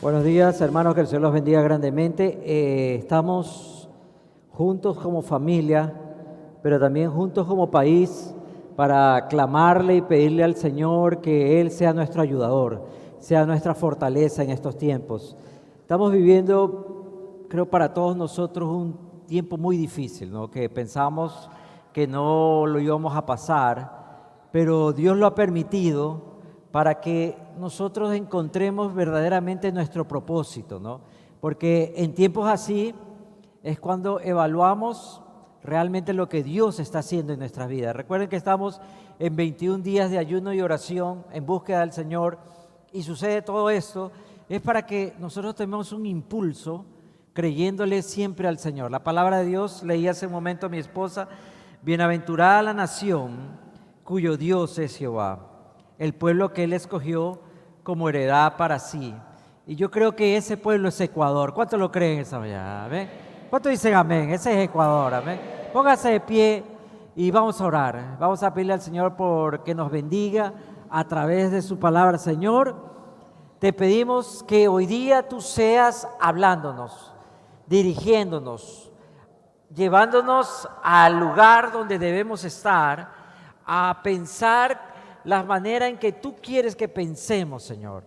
Buenos días, hermanos, que el Señor los bendiga grandemente. Estamos juntos como familia, pero también juntos como país para clamarle y pedirle al Señor que Él sea nuestro ayudador, sea nuestra fortaleza en estos tiempos. Estamos viviendo, creo, para todos nosotros un tiempo muy difícil, ¿no? Que pensamos que no lo íbamos a pasar, pero Dios lo ha permitido para que nosotros encontremos verdaderamente nuestro propósito, ¿no? Porque en tiempos así es cuando evaluamos realmente lo que Dios está haciendo en nuestras vidas. Recuerden que estamos en 21 días de ayuno y oración en búsqueda del Señor, y sucede todo esto, es para que nosotros tengamos un impulso creyéndole siempre al Señor. La palabra de Dios, leí hace un momento a mi esposa: bienaventurada la nación cuyo Dios es Jehová, el pueblo que Él escogió como heredad para sí. Y yo creo que ese pueblo es Ecuador. ¿Cuántos lo creen esa mañana? ¿Amén? ¿Cuántos dicen amén? Ese es Ecuador. Amén. Póngase de pie y vamos a orar. Vamos a pedirle al Señor por que nos bendiga a través de su palabra. Señor, te pedimos que hoy día tú seas hablándonos, dirigiéndonos, llevándonos al lugar donde debemos estar, a pensar la manera en que tú quieres que pensemos, Señor.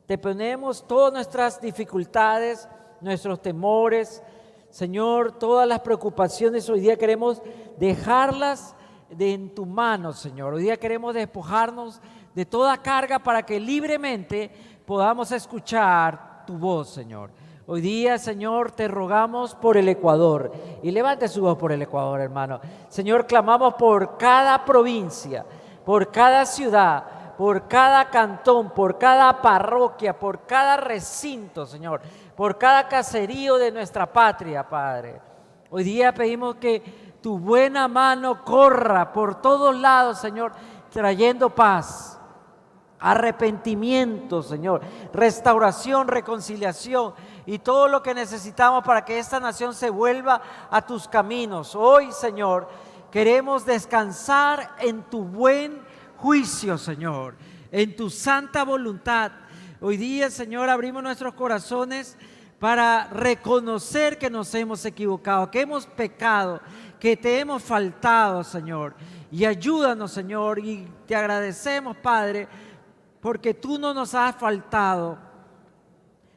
Te ponemos todas nuestras dificultades, nuestros temores, Señor, todas las preocupaciones. Hoy día queremos dejarlas en tu mano, Señor. Hoy día queremos despojarnos de toda carga para que libremente podamos escuchar tu voz, Señor. Hoy día, Señor, te rogamos por el Ecuador. Y levante su voz por el Ecuador, hermano. Señor, clamamos por cada provincia, por cada ciudad, por cada cantón, por cada parroquia, por cada recinto, Señor, por cada caserío de nuestra patria, Padre. Hoy día pedimos que tu buena mano corra por todos lados, Señor, trayendo paz, arrepentimiento, Señor, restauración, reconciliación y todo lo que necesitamos para que esta nación se vuelva a tus caminos. Hoy, Señor, queremos descansar en tu buen juicio, Señor, en tu santa voluntad. Hoy día, Señor, abrimos nuestros corazones para reconocer que nos hemos equivocado, que hemos pecado, que te hemos faltado, Señor. Y ayúdanos, Señor, y te agradecemos, Padre, porque tú no nos has faltado.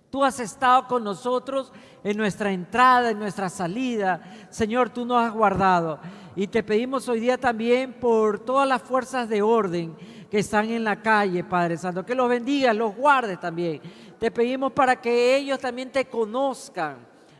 Tú has estado con nosotros en nuestra entrada, en nuestra salida. Señor, tú nos has guardado. Y te pedimos hoy día también por todas las fuerzas de orden que están en la calle, Padre Santo, que los bendiga, los guarde también. Te pedimos para que ellos también te conozcan,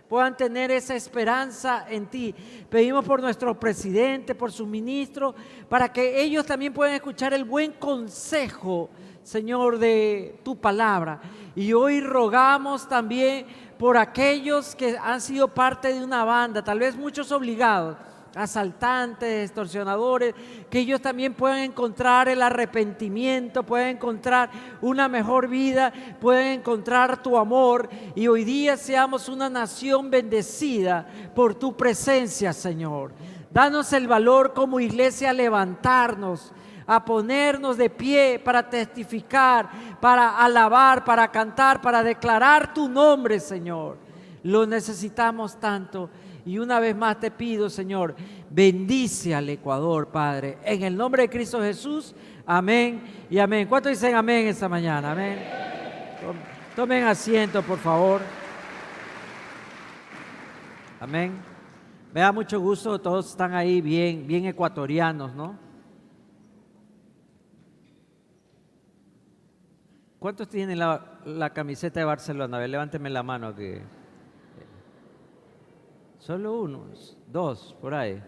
puedan tener esa esperanza en ti. Pedimos por nuestro presidente, por sus ministros, para que ellos también puedan escuchar el buen consejo, Señor, de tu palabra. Y hoy rogamos también por aquellos que han sido parte de una banda, tal vez muchos obligados, asaltantes, extorsionadores, que ellos también puedan encontrar el arrepentimiento, puedan encontrar una mejor vida, puedan encontrar tu amor, y hoy día seamos una nación bendecida por tu presencia, Señor. Danos el valor como iglesia a levantarnos, a ponernos de pie para testificar, para alabar, para cantar, para declarar tu nombre, Señor. Lo necesitamos tanto. Y una vez más te pido, Señor, bendice al Ecuador, Padre, en el nombre de Cristo Jesús. Amén y amén. ¿Cuántos dicen amén esta mañana? Amén. Tomen asiento, por favor. Amén. Me da mucho gusto, todos están ahí bien ecuatorianos, ¿no? ¿Cuántos tienen la camiseta de Barcelona? A ver, levánteme la mano. Solo uno, dos, por ahí.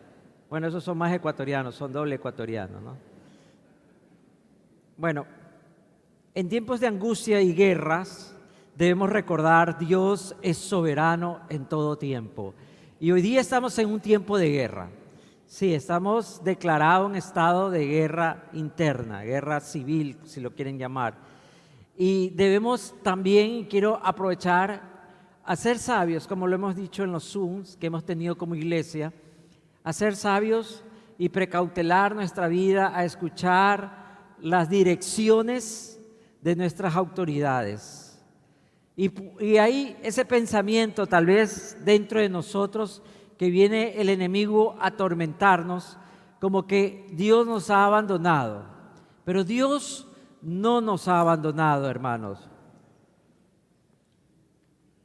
Bueno, esos son más ecuatorianos, son doble ecuatorianos, ¿no? Bueno, en tiempos de angustia y guerras debemos recordar: Dios es soberano en todo tiempo. Y hoy día estamos en un tiempo de guerra. Sí, estamos declarados en estado de guerra interna, guerra civil, si lo quieren llamar. Y debemos también, quiero aprovechar, a ser sabios, como lo hemos dicho en los Zooms que hemos tenido como iglesia, a ser sabios y precautelar nuestra vida, a escuchar las direcciones de nuestras autoridades. Y hay ese pensamiento tal vez dentro de nosotros que viene el enemigo a atormentarnos, como que Dios nos ha abandonado. Pero Dios no nos ha abandonado, hermanos.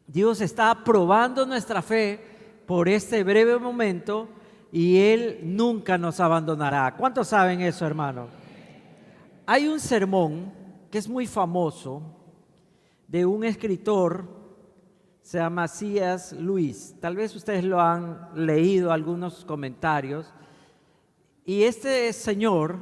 Dios está probando nuestra fe por este breve momento y Él nunca nos abandonará. ¿Cuántos saben eso, hermano? Hay un sermón que es muy famoso de un escritor, se llama C.S. Lewis. Tal vez ustedes lo han leído, algunos comentarios. Y este señor,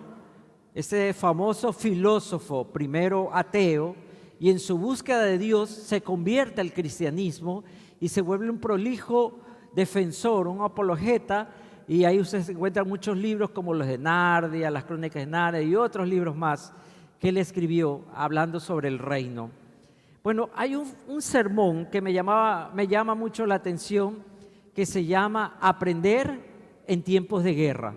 este famoso filósofo, primero ateo, y en su búsqueda de Dios se convierte al cristianismo y se vuelve un prolijo defensor, un apologeta, y ahí ustedes encuentran muchos libros como los de Narnia, las Crónicas de Narnia y otros libros más que él escribió hablando sobre el reino. Bueno, hay un sermón que me llama mucho la atención, que se llama Aprender en tiempos de guerra.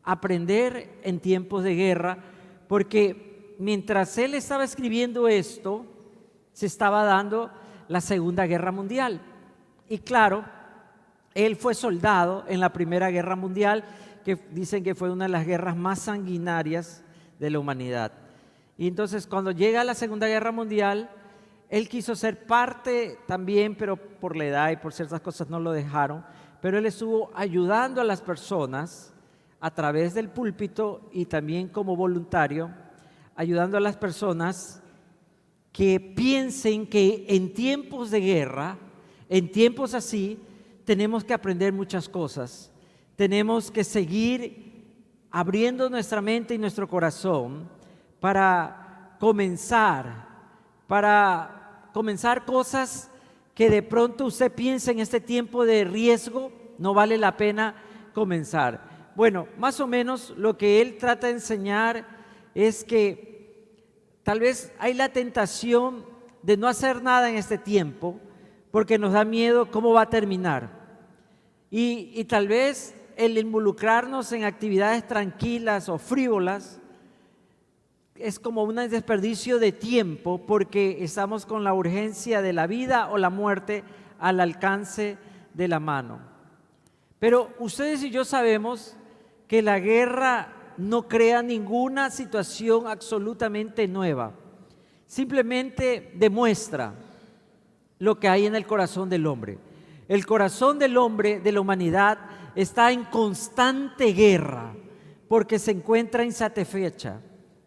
Aprender en tiempos de guerra, porque mientras él estaba escribiendo esto, se estaba dando la Segunda Guerra Mundial. Y claro, él fue soldado en la Primera Guerra Mundial, que dicen que fue una de las guerras más sanguinarias de la humanidad. Y entonces cuando llega la Segunda Guerra Mundial, él quiso ser parte también, pero por la edad y por ciertas cosas no lo dejaron, pero él estuvo ayudando a las personas a través del púlpito y también como voluntario, ayudando a las personas que piensen que en tiempos de guerra, en tiempos así, tenemos que aprender muchas cosas. Tenemos que seguir abriendo nuestra mente y nuestro corazón para comenzar cosas que de pronto usted piensa en este tiempo de riesgo, no vale la pena comenzar. Bueno, más o menos lo que él trata de enseñar es que tal vez hay la tentación de no hacer nada en este tiempo porque nos da miedo cómo va a terminar. Y tal vez el involucrarnos en actividades tranquilas o frívolas es como un desperdicio de tiempo porque estamos con la urgencia de la vida o la muerte al alcance de la mano. Pero ustedes y yo sabemos que la guerra no crea ninguna situación absolutamente nueva. Simplemente demuestra lo que hay en el corazón del hombre. El corazón del hombre, de la humanidad, está en constante guerra porque se encuentra insatisfecha.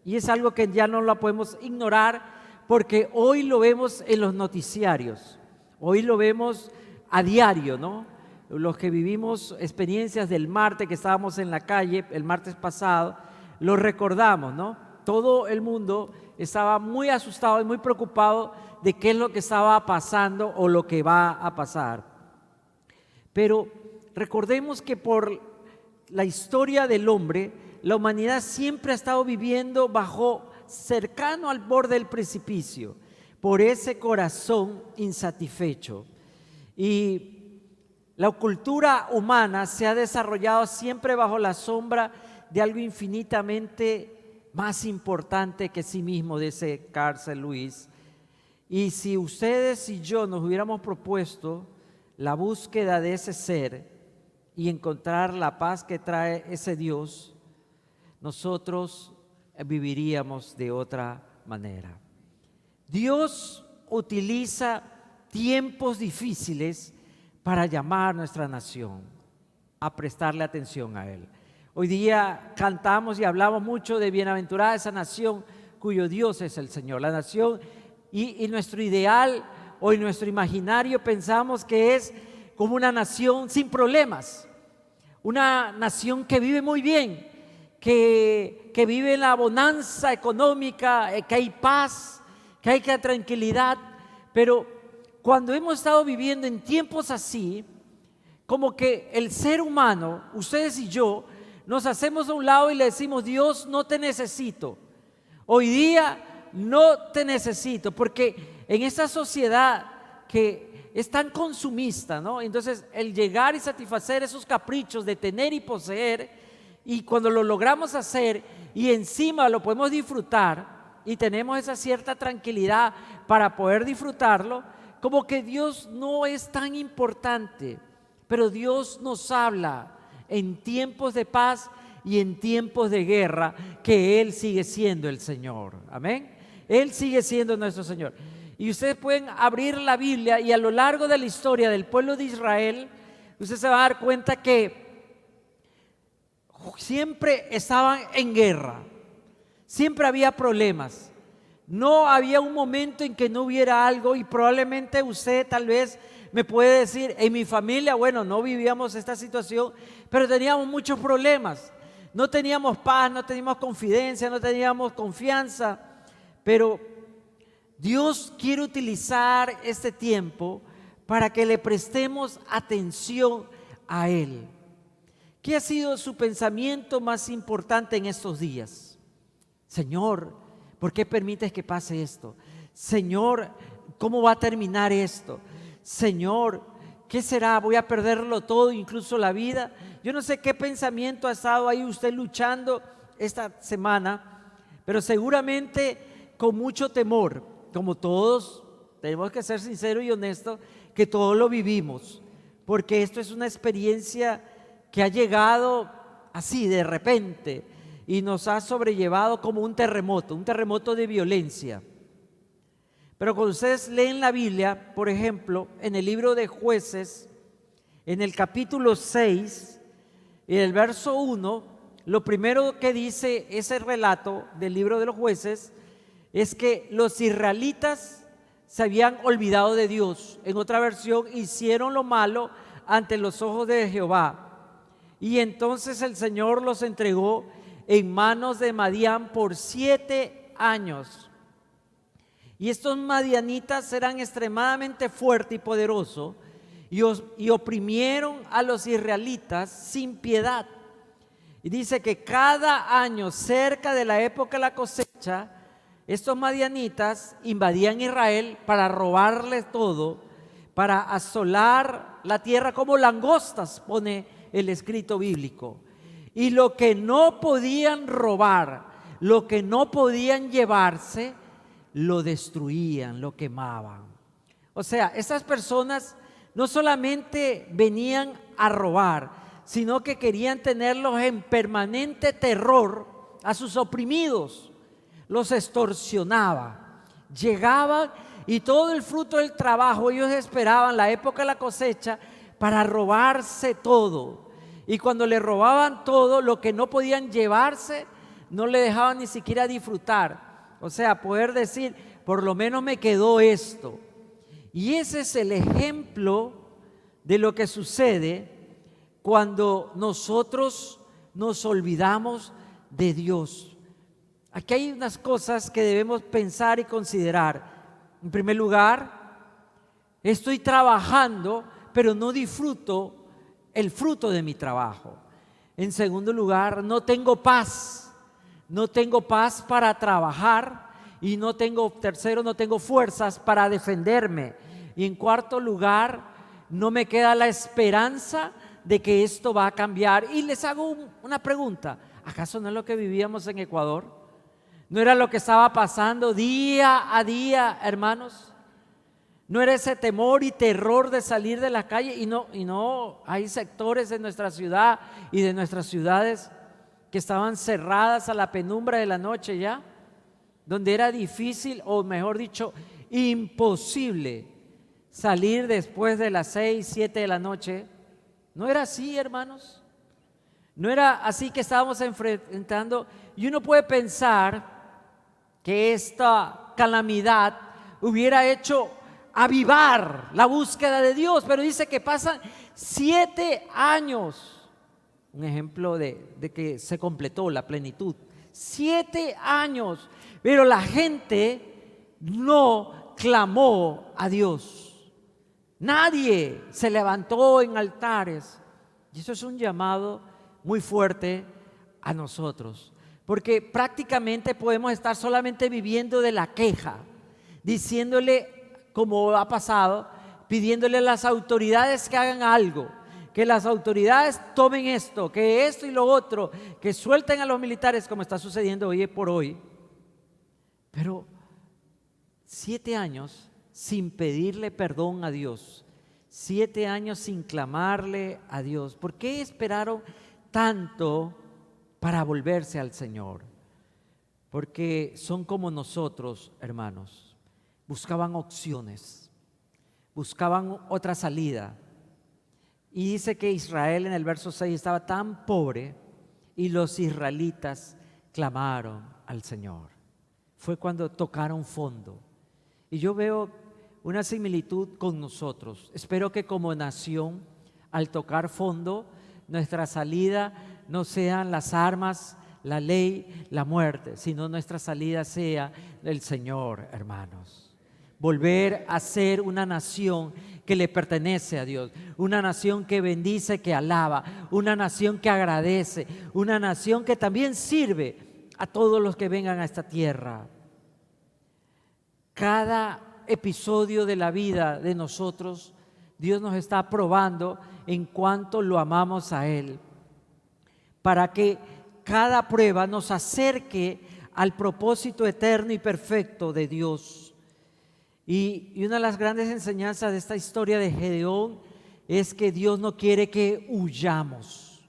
Y es algo que ya no la podemos ignorar porque hoy lo vemos en los noticiarios, hoy lo vemos a diario, ¿no? Los que vivimos experiencias del martes que estábamos en la calle, el martes pasado, lo recordamos, ¿no? Todo el mundo estaba muy asustado y muy preocupado de qué es lo que estaba pasando o lo que va a pasar. Pero recordemos que por la historia del hombre, la humanidad siempre ha estado viviendo cercano al borde del precipicio, por ese corazón insatisfecho. Y la cultura humana se ha desarrollado siempre bajo la sombra de algo infinitamente más importante que sí mismo, dice C.S. Lewis. Y si ustedes y yo nos hubiéramos propuesto la búsqueda de ese ser y encontrar la paz que trae ese Dios, nosotros viviríamos de otra manera. Dios utiliza tiempos difíciles para llamar a nuestra nación a prestarle atención a Él. Hoy día cantamos y hablamos mucho de bienaventurada esa nación cuyo Dios es el Señor. La nación y nuestro ideal o en nuestro imaginario pensamos que es como una nación sin problemas, una nación que vive muy bien, que vive en la bonanza económica, que hay paz, que hay tranquilidad. Pero cuando hemos estado viviendo en tiempos así, como que el ser humano, ustedes y yo, nos hacemos a un lado y le decimos: Dios, no te necesito. Hoy día no te necesito, porque en esta sociedad que es tan consumista, ¿no? Entonces el llegar y satisfacer esos caprichos de tener y poseer, y cuando lo logramos hacer y encima lo podemos disfrutar, y tenemos esa cierta tranquilidad para poder disfrutarlo, como que Dios no es tan importante, pero Dios nos habla en tiempos de paz y en tiempos de guerra, que Él sigue siendo el Señor. Amén. Él sigue siendo nuestro Señor. Y ustedes pueden abrir la Biblia y a lo largo de la historia del pueblo de Israel, usted se va a dar cuenta que siempre estaban en guerra, siempre había problemas. No había un momento en que no hubiera algo, y probablemente usted tal vez me puede decir, en mi familia, bueno, no vivíamos esta situación, pero teníamos muchos problemas. No teníamos paz, no teníamos confidencia, no teníamos confianza, pero Dios quiere utilizar este tiempo para que le prestemos atención a Él. ¿Qué ha sido su pensamiento más importante en estos días? Señor, ¿por qué permites que pase esto? Señor, ¿cómo va a terminar esto? Señor, ¿qué será? ¿Voy a perderlo todo, incluso la vida? Yo no sé qué pensamiento ha estado ahí usted luchando esta semana, pero seguramente con mucho temor, como todos, tenemos que ser sinceros y honestos, que todos lo vivimos, porque esto es una experiencia que ha llegado así de repente y nos ha sobrellevado como un terremoto de violencia. Pero cuando ustedes leen la Biblia, por ejemplo, en el libro de Jueces, en el capítulo 6, en el verso 1, lo primero que dice ese relato del libro de los Jueces es que los israelitas se habían olvidado de Dios. En otra versión, hicieron lo malo ante los ojos de Jehová. Y entonces el Señor los entregó en manos de Madián por 7 años. Y estos madianitas eran extremadamente fuertes y poderosos y oprimieron a los israelitas sin piedad. Y dice que cada año, cerca de la época de la cosecha, estos madianitas invadían Israel para robarles todo, para asolar la tierra como langostas, pone el escrito bíblico. Y lo que no podían robar, lo que no podían llevarse, lo destruían, lo quemaban. O sea, esas personas no solamente venían a robar, sino que querían tenerlos en permanente terror a sus oprimidos. Los extorsionaba. Llegaban y todo el fruto del trabajo ellos esperaban la época de la cosecha para robarse todo. Y cuando le robaban todo, lo que no podían llevarse, no le dejaban ni siquiera disfrutar. O sea, poder decir, por lo menos me quedó esto. Y ese es el ejemplo de lo que sucede cuando nosotros nos olvidamos de Dios. Aquí hay unas cosas que debemos pensar y considerar. En primer lugar, estoy trabajando, pero no disfruto el fruto de mi trabajo. En segundo lugar, no tengo paz. No tengo paz para trabajar. Y no tengo fuerzas para defenderme. Y en cuarto lugar, no me queda la esperanza de que esto va a cambiar. Y les hago una pregunta. ¿Acaso no es lo que vivíamos en Ecuador? ¿No era lo que estaba pasando día a día, hermanos? ¿No era ese temor y terror de salir de la calle? Y no hay sectores de nuestra ciudad y de nuestras ciudades que estaban cerradas a la penumbra de la noche ya, donde era difícil, o mejor dicho, imposible salir después de las 6, 7 de la noche. ¿No era así, hermanos? ¿No era así que estábamos enfrentando? Y uno puede pensar que esta calamidad hubiera hecho avivar la búsqueda de Dios, pero dice que pasan 7 años, un ejemplo de que se completó la plenitud, 7 años, pero la gente no clamó a Dios, nadie se levantó en altares, y eso es un llamado muy fuerte a nosotros, porque prácticamente podemos estar solamente viviendo de la queja, diciéndole, como ha pasado, pidiéndole a las autoridades que hagan algo, que las autoridades tomen esto, que esto y lo otro, que suelten a los militares, como está sucediendo hoy por hoy. Pero 7 años sin pedirle perdón a Dios, 7 años sin clamarle a Dios. ¿Por qué esperaron tanto para volverse al Señor? Porque son como nosotros, hermanos. Buscaban opciones, buscaban otra salida. Y dice que Israel en el verso 6 estaba tan pobre y los israelitas clamaron al Señor. Fue cuando tocaron fondo. Y yo veo una similitud con nosotros. Espero que como nación, al tocar fondo, nuestra salida no sean las armas, la ley, la muerte, sino nuestra salida sea el Señor, hermanos. Volver a ser una nación que le pertenece a Dios, una nación que bendice, que alaba, una nación que agradece, una nación que también sirve a todos los que vengan a esta tierra. Cada episodio de la vida de nosotros, Dios nos está probando en cuanto lo amamos a Él, para que cada prueba nos acerque al propósito eterno y perfecto de Dios. Y una de las grandes enseñanzas de esta historia de Gedeón es que Dios no quiere que huyamos,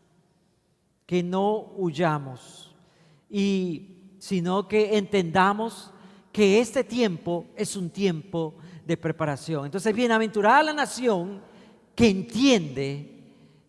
sino que entendamos que este tiempo es un tiempo de preparación. Entonces, bienaventurada la nación que entiende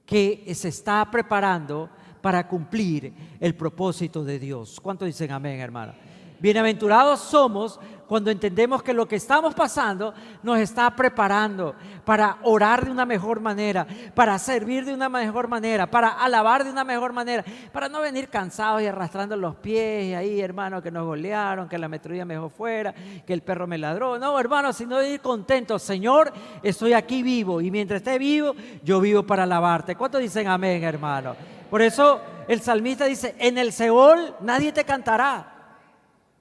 que se está preparando para cumplir el propósito de Dios. ¿Cuántos dicen amén, hermano? Bienaventurados somos cuando entendemos que lo que estamos pasando nos está preparando para orar de una mejor manera, para servir de una mejor manera, para alabar de una mejor manera, para no venir cansados y arrastrando los pies y ahí, hermano, que nos golearon, que la metralla me dejó fuera, que el perro me ladró. No, hermano, sino de ir contentos. Señor, estoy aquí vivo y mientras esté vivo, yo vivo para alabarte. ¿Cuántos dicen amén, hermano? Por eso el salmista dice, en el Seol nadie te cantará.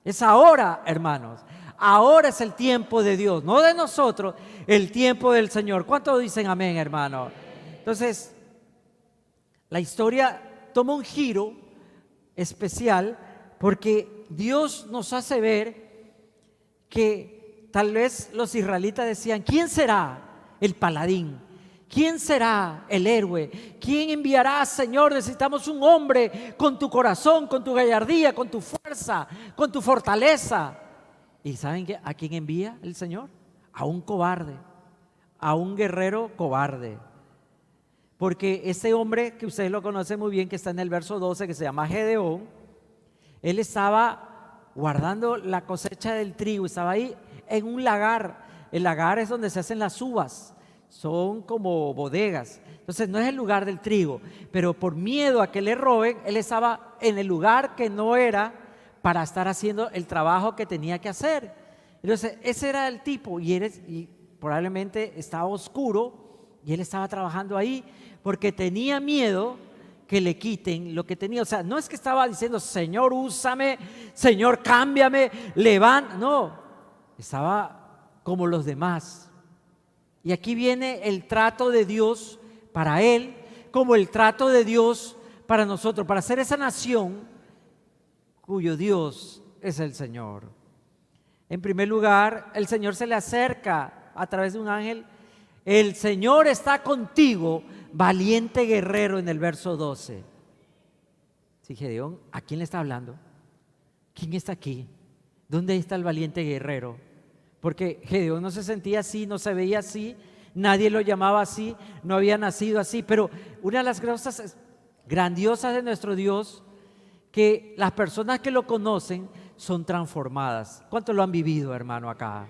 Es ahora, hermanos. Ahora es el tiempo de Dios, no de nosotros, el tiempo del Señor. ¿Cuántos dicen amén, hermano? Entonces, la historia toma un giro especial porque Dios nos hace ver que tal vez los israelitas decían, ¿quién será el paladín? ¿Quién será el héroe? ¿Quién enviará, Señor? Necesitamos un hombre con tu corazón, con tu gallardía, con tu fuerza, con tu fortaleza. ¿Y saben a quién envía el Señor? A un cobarde, a un guerrero cobarde. Porque ese hombre que ustedes lo conocen muy bien, que está en el verso 12, que se llama Gedeón, él estaba guardando la cosecha del trigo, estaba ahí en un lagar. El lagar es donde se hacen las uvas. Son como bodegas, entonces no es el lugar del trigo, pero por miedo a que le roben, él estaba en el lugar que no era para estar haciendo el trabajo que tenía que hacer. Entonces ese era el tipo y probablemente estaba oscuro y él estaba trabajando ahí porque tenía miedo que le quiten lo que tenía. O sea, no es que estaba diciendo, Señor, úsame, Señor, cámbiame, levanta, no, estaba como los demás. Y aquí viene el trato de Dios para él, como el trato de Dios para nosotros, para ser esa nación cuyo Dios es el Señor. En primer lugar, el Señor se le acerca a través de un ángel. El Señor está contigo, valiente guerrero, en el verso 12. Sí, Gedeón, ¿a quién le está hablando? ¿Quién está aquí? ¿Dónde está el valiente guerrero? Porque Gedeón no se sentía así, no se veía así, nadie lo llamaba así, no había nacido así. Pero una de las cosas grandiosas de nuestro Dios, que las personas que lo conocen son transformadas. ¿Cuántos lo han vivido, hermano, acá?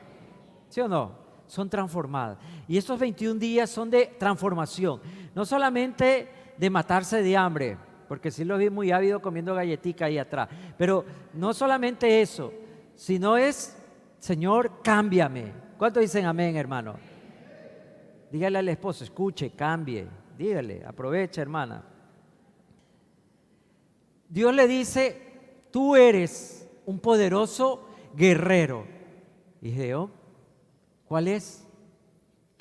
¿Sí o no? Son transformadas. Y estos 21 días son de transformación. No solamente de matarse de hambre, porque sí lo vi muy ávido comiendo galletica ahí atrás. Pero no solamente eso, sino es... Señor, cámbiame. ¿Cuántos dicen amén, hermano? Dígale al esposo, escuche, cambie. Dígale, aprovecha, hermana. Dios le dice, tú eres un poderoso guerrero. Y Gedeón, ¿cuál es?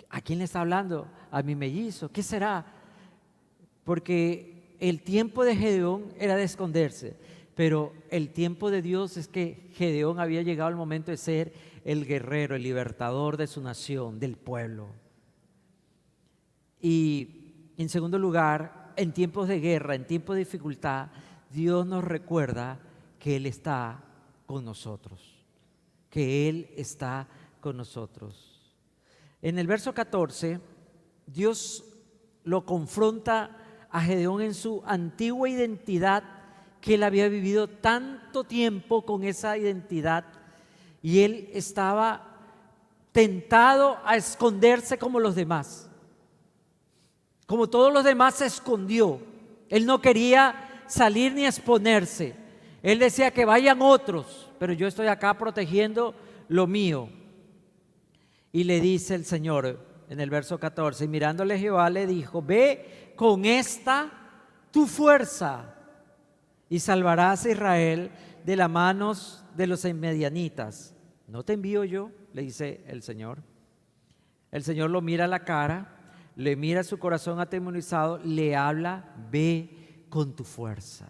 ¿A quién le está hablando? A mi mellizo. ¿Qué será? Porque el tiempo de Gedeón era de esconderse. pero el tiempo de Dios es que Gedeón había llegado al momento de ser el guerrero, el libertador de su nación, del pueblo. Y en segundo lugar, en tiempos de guerra, en tiempos de dificultad, Dios nos recuerda que Él está con nosotros, que Él está con nosotros. En el verso 14, Dios lo confronta a Gedeón en su antigua identidad, que él había vivido tanto tiempo con esa identidad, y él estaba tentado a esconderse como los demás. Como todos los demás se escondió. Él no quería salir ni exponerse. Él decía que vayan otros, pero yo estoy acá protegiendo lo mío. Y le dice el Señor en el verso 14, y mirándole Jehová le dijo: ve con esta tu fuerza y salvarás a Israel de las manos de los medianitas. ¿No te envío yo?, le dice el Señor. El Señor lo mira a la cara, le mira su corazón atemorizado, le habla: ve con tu fuerza.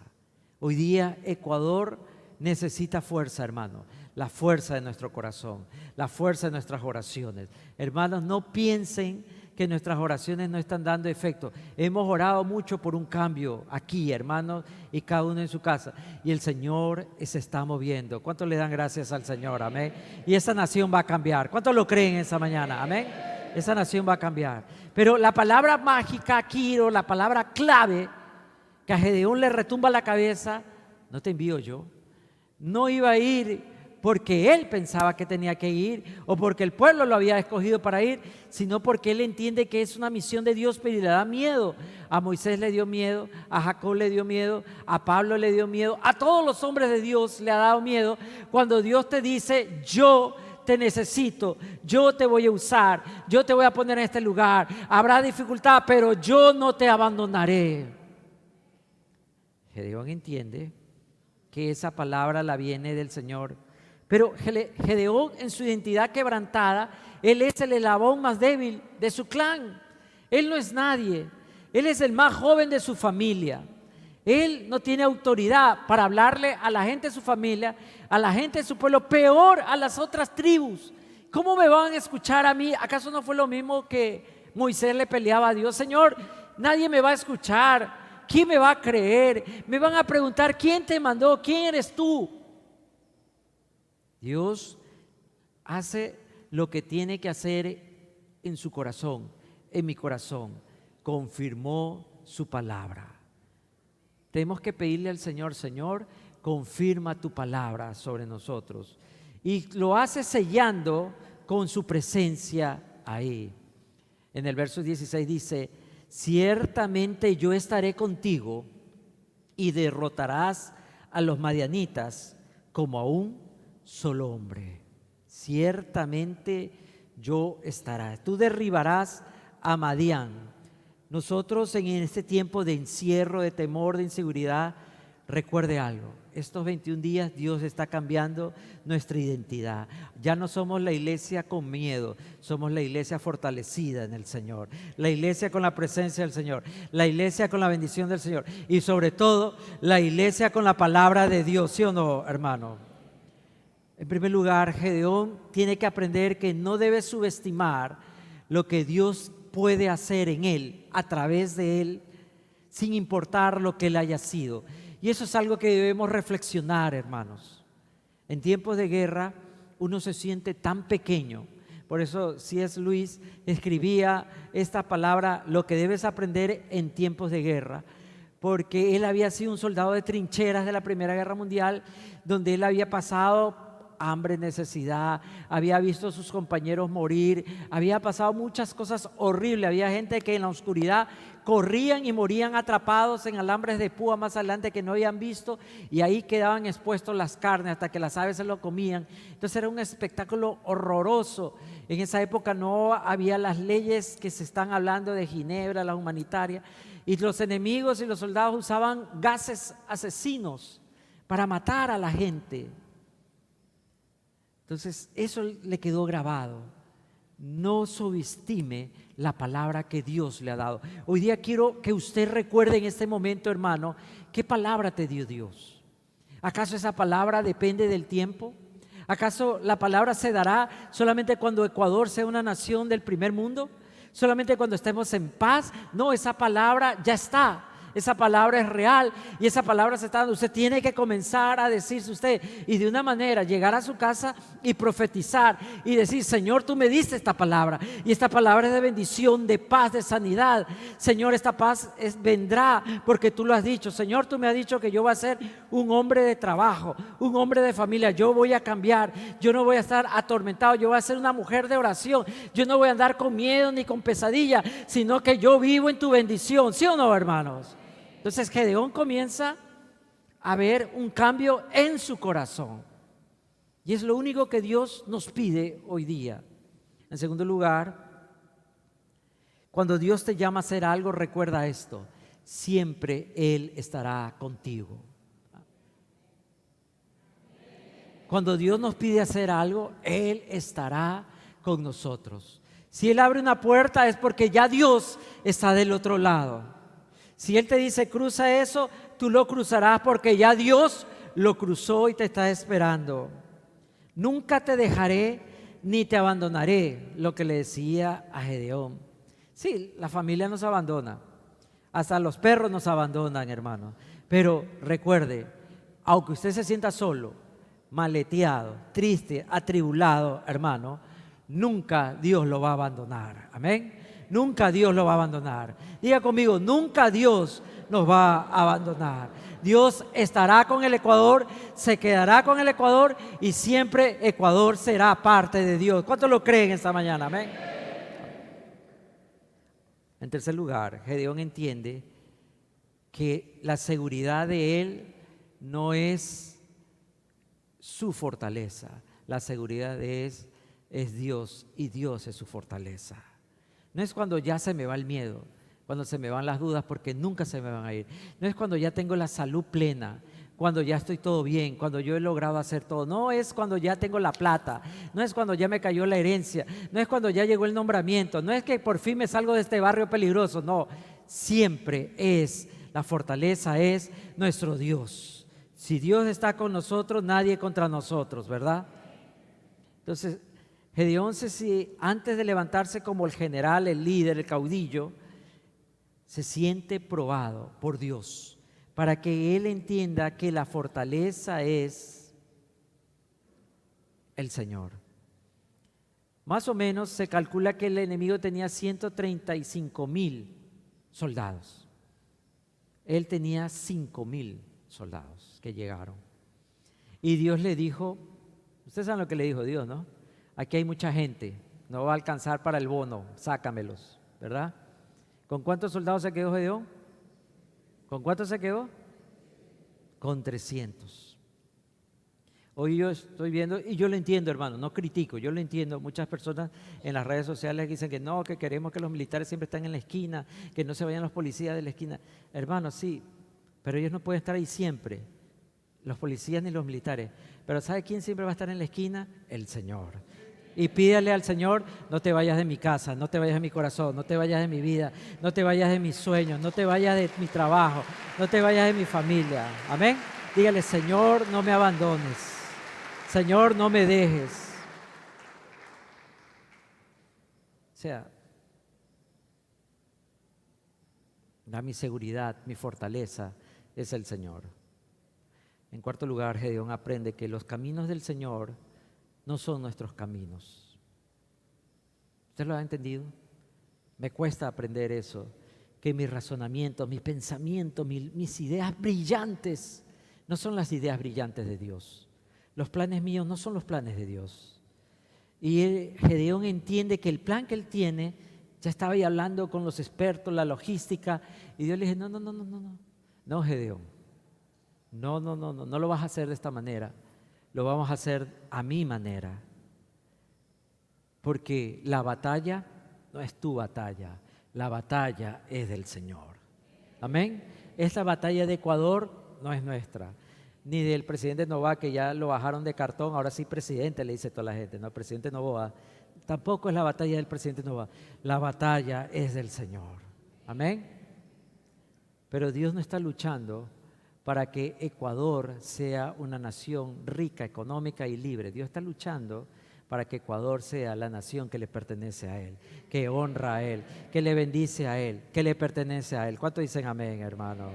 Hoy día Ecuador necesita fuerza, hermano. La fuerza de nuestro corazón, la fuerza de nuestras oraciones. Hermanos, no piensen que nuestras oraciones no están dando efecto. Hemos orado mucho por un cambio aquí, hermanos, y cada uno en su casa. Y el Señor se está moviendo. ¿Cuántos le dan gracias al Señor? Amén. Y esa nación va a cambiar. ¿Cuántos lo creen esa mañana? Amén. Esa nación va a cambiar. Pero la palabra mágica, Quiro, la palabra clave que a Gedeón le retumba la cabeza: no te envío yo. No iba a ir porque él pensaba que tenía que ir o porque el pueblo lo había escogido para ir, sino porque él entiende que es una misión de Dios, pero le da miedo. A Moisés le dio miedo, a Jacob le dio miedo, a Pablo le dio miedo, a todos los hombres de Dios le ha dado miedo cuando Dios te dice: yo te necesito, yo te voy a usar, yo te voy a poner en este lugar. Habrá dificultad, pero yo no te abandonaré. Gedeón entiende que esa palabra la viene del Señor. Pero Gedeón, en su identidad quebrantada, él es el eslabón más débil de su clan. Él no es nadie. Él es el más joven de su familia. Él no tiene autoridad para hablarle a la gente de su familia, a la gente de su pueblo, peor a las otras tribus. ¿Cómo me van a escuchar a mí? ¿Acaso no fue lo mismo que Moisés le peleaba a Dios? Señor, nadie me va a escuchar. ¿Quién me va a creer? Me van a preguntar: ¿quién te mandó? ¿Quién eres tú? Dios hace lo que tiene que hacer en su corazón, en mi corazón. Confirmó su palabra. Tenemos que pedirle al Señor: Señor, confirma tu palabra sobre nosotros. Y lo hace sellando con su presencia ahí. En el verso 16 dice: ciertamente yo estaré contigo y derrotarás a los madianitas como a un solo hombre. Ciertamente yo estaré. Tú derribarás a Madián. Nosotros en este tiempo de encierro, de temor, de inseguridad, recuerde algo: estos 21 días Dios está cambiando nuestra identidad. Ya no somos la iglesia con miedo, somos la iglesia fortalecida en el Señor, la iglesia con la presencia del Señor, la iglesia con la bendición del Señor y sobre todo la iglesia con la palabra de Dios. ¿Sí o no, hermano? En primer lugar, Gedeón tiene que aprender que no debe subestimar lo que Dios puede hacer en él, a través de él, sin importar lo que él haya sido. Y eso es algo que debemos reflexionar, hermanos. En tiempos de guerra uno se siente tan pequeño. Por eso C.S. Lewis escribía esta palabra: lo que debes aprender en tiempos de guerra, porque él había sido un soldado de trincheras de la Primera Guerra Mundial, donde él había pasado hambre, necesidad, había visto a sus compañeros morir, había pasado muchas cosas horribles. Había gente que en la oscuridad corrían y morían atrapados en alambres de púa más adelante que no habían visto, y ahí quedaban expuestos las carnes hasta que las aves se lo comían. Entonces era un espectáculo horroroso. En esa época no había las leyes que se están hablando de Ginebra, la humanitaria, y los enemigos y los soldados usaban gases asesinos para matar a la gente. Entonces eso le quedó grabado. No subestime la palabra que Dios le ha dado. Hoy día quiero que usted recuerde en este momento, hermano, qué palabra te dio Dios. ¿Acaso esa palabra depende del tiempo? ¿Acaso la palabra se dará solamente cuando Ecuador sea una nación del primer mundo? ¿Solamente cuando estemos en paz? No, esa palabra ya está. Esa palabra es real y esa palabra se está dando. Usted tiene que comenzar a decirse usted y de una manera llegar a su casa y profetizar y decir: Señor, tú me diste esta palabra y esta palabra es de bendición, de paz, de sanidad. Señor, esta paz vendrá porque tú lo has dicho. Señor, tú me has dicho que yo voy a ser un hombre de trabajo, un hombre de familia. Yo voy a cambiar, yo no voy a estar atormentado, yo voy a ser una mujer de oración. Yo no voy a andar con miedo ni con pesadilla, sino que yo vivo en tu bendición. ¿Sí o no, hermanos? Entonces Gedeón comienza a ver un cambio en su corazón. Y es lo único que Dios nos pide hoy día. En segundo lugar, cuando Dios te llama a hacer algo, recuerda esto: siempre Él estará contigo. Cuando Dios nos pide hacer algo, Él estará con nosotros. Si Él abre una puerta es porque ya Dios está del otro lado. Si Él te dice cruza eso, tú lo cruzarás porque ya Dios lo cruzó y te está esperando. Nunca te dejaré ni te abandonaré, lo que le decía a Gedeón. Sí, la familia nos abandona, hasta los perros nos abandonan, hermano. Pero recuerde, aunque usted se sienta solo, maleteado, triste, atribulado, hermano, nunca Dios lo va a abandonar. Amén. Nunca Dios lo va a abandonar. Diga conmigo: nunca Dios nos va a abandonar. Dios estará con el Ecuador, se quedará con el Ecuador y siempre Ecuador será parte de Dios. ¿Cuántos lo creen esta mañana? Amén. En tercer lugar, Gedeón entiende que la seguridad de él no es su fortaleza. La seguridad de él es Dios y Dios es su fortaleza. No es cuando ya se me va el miedo, cuando se me van las dudas, porque nunca se me van a ir. No es cuando ya tengo la salud plena, cuando ya estoy todo bien, cuando yo he logrado hacer todo. No es cuando ya tengo la plata, no es cuando ya me cayó la herencia, no es cuando ya llegó el nombramiento, no es que por fin me salgo de este barrio peligroso. No, siempre es, la fortaleza es nuestro Dios. Si Dios está con nosotros, nadie contra nosotros, ¿verdad? Entonces, Gedeón, antes de levantarse como el general, el líder, el caudillo, se siente probado por Dios para que él entienda que la fortaleza es el Señor. Más o menos se calcula que el enemigo tenía 135,000 soldados. Él tenía 5,000 soldados que llegaron. Y Dios le dijo, ustedes saben lo que le dijo Dios, ¿no? Aquí hay mucha gente, no va a alcanzar para el bono, sácamelos, ¿verdad? ¿Con cuántos soldados se quedó Gedeón? ¿Con cuántos se quedó? Con 300. Hoy yo estoy viendo, y yo lo entiendo, hermano, no critico, yo lo entiendo. Muchas personas en las redes sociales dicen que no, que queremos que los militares siempre estén en la esquina, que no se vayan los policías de la esquina. Hermano, sí, pero ellos no pueden estar ahí siempre, los policías ni los militares. Pero ¿sabe quién siempre va a estar en la esquina? El Señor. Y pídale al Señor: no te vayas de mi casa, no te vayas de mi corazón, no te vayas de mi vida, no te vayas de mis sueños, no te vayas de mi trabajo, no te vayas de mi familia. Amén. Dígale: Señor, no me abandones. Señor, no me dejes. O sea, mi seguridad, mi fortaleza es el Señor. En cuarto lugar, Gedeón aprende que los caminos del Señor no son nuestros caminos. ¿Usted lo ha entendido? Me cuesta aprender eso, que mis razonamientos, mis pensamientos, mis ideas brillantes no son las ideas brillantes de Dios. Los planes míos no son los planes de Dios. Y Gedeón entiende que el plan que él tiene, ya estaba ahí hablando con los expertos, la logística, y Dios le dice: no, Gedeón, no lo vas a hacer de esta manera. Lo vamos a hacer a mi manera, porque la batalla no es tu batalla, la batalla es del Señor. Amén. Esta batalla de Ecuador no es nuestra, ni del presidente Novoa, que ya lo bajaron de cartón, ahora sí presidente, le dice toda la gente, no, el presidente Novoa. Tampoco es la batalla del presidente Novoa, la batalla es del Señor. Amén. Pero Dios no está luchando para que Ecuador sea una nación rica, económica y libre. Dios está luchando para que Ecuador sea la nación que le pertenece a Él, que honra a Él, que le bendice a Él, que le pertenece a Él. ¿Cuántos dicen amén, hermano?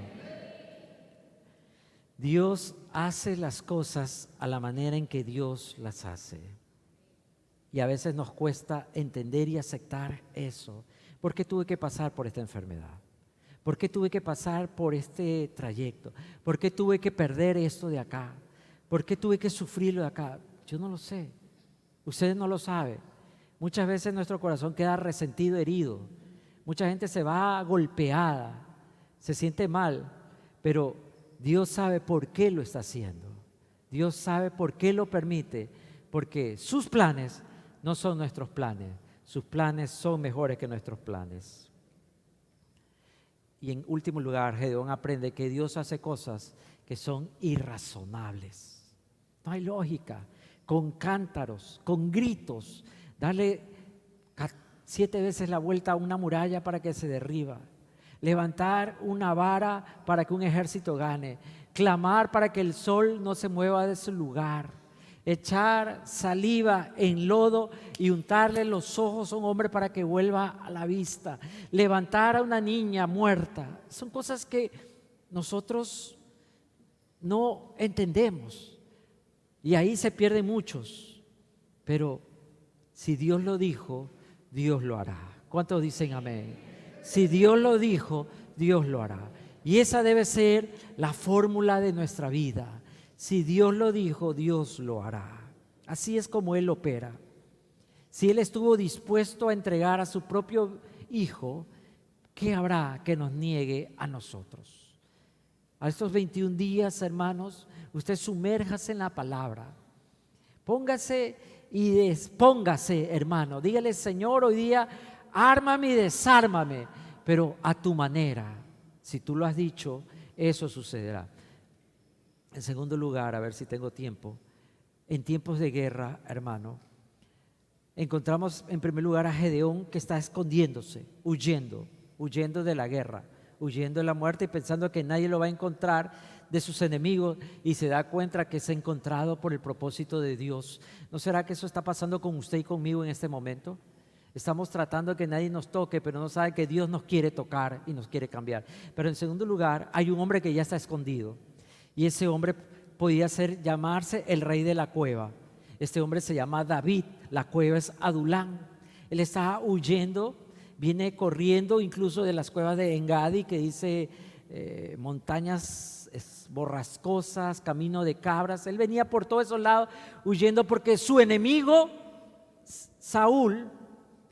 Dios hace las cosas a la manera en que Dios las hace. Y a veces nos cuesta entender y aceptar eso. ¿Por qué tuve que pasar por esta enfermedad? ¿Por qué tuve que pasar por este trayecto? ¿Por qué tuve que perder esto de acá? ¿Por qué tuve que sufrirlo de acá? Yo no lo sé. Ustedes no lo saben. Muchas veces nuestro corazón queda resentido, herido. Mucha gente se va golpeada, se siente mal, pero Dios sabe por qué lo está haciendo. Dios sabe por qué lo permite, porque sus planes no son nuestros planes. Sus planes son mejores que nuestros planes. Y en último lugar, Gedeón aprende que Dios hace cosas que son irrazonables. No hay lógica. Con cántaros, con gritos, darle 7 veces la vuelta a una muralla para que se derriba, levantar una vara para que un ejército gane, clamar para que el sol no se mueva de su lugar, echar saliva en lodo y untarle los ojos a un hombre para que vuelva a la vista, levantar a una niña muerta. Son cosas que nosotros no entendemos y ahí se pierden muchos. Pero si Dios lo dijo, Dios lo hará. ¿Cuántos dicen amén? Si Dios lo dijo, Dios lo hará. Y esa debe ser la fórmula de nuestra vida. Si Dios lo dijo, Dios lo hará. Así es como Él opera. Si Él estuvo dispuesto a entregar a su propio Hijo, ¿qué habrá que nos niegue a nosotros? A estos 21 días, hermanos, usted sumérjase en la palabra. Póngase y despóngase, hermano. Dígale: Señor, hoy día ármame y desármame, pero a tu manera. Si tú lo has dicho, eso sucederá. En segundo lugar, a ver si tengo tiempo, en tiempos de guerra, hermano, encontramos en primer lugar a Gedeón, que está escondiéndose, huyendo de la guerra, huyendo de la muerte y pensando que nadie lo va a encontrar de sus enemigos, y se da cuenta que es encontrado por el propósito de Dios. ¿No será que eso está pasando con usted y conmigo en este momento? Estamos tratando de que nadie nos toque, pero no sabe que Dios nos quiere tocar y nos quiere cambiar. Pero en segundo lugar, hay un hombre que ya está escondido, y ese hombre podía llamarse el rey de la cueva. Este hombre se llama David. La cueva es Adulán. Él estaba huyendo, viene corriendo incluso de las cuevas de Engadi, que dice montañas borrascosas, camino de cabras. Él venía por todos esos lados huyendo porque su enemigo Saúl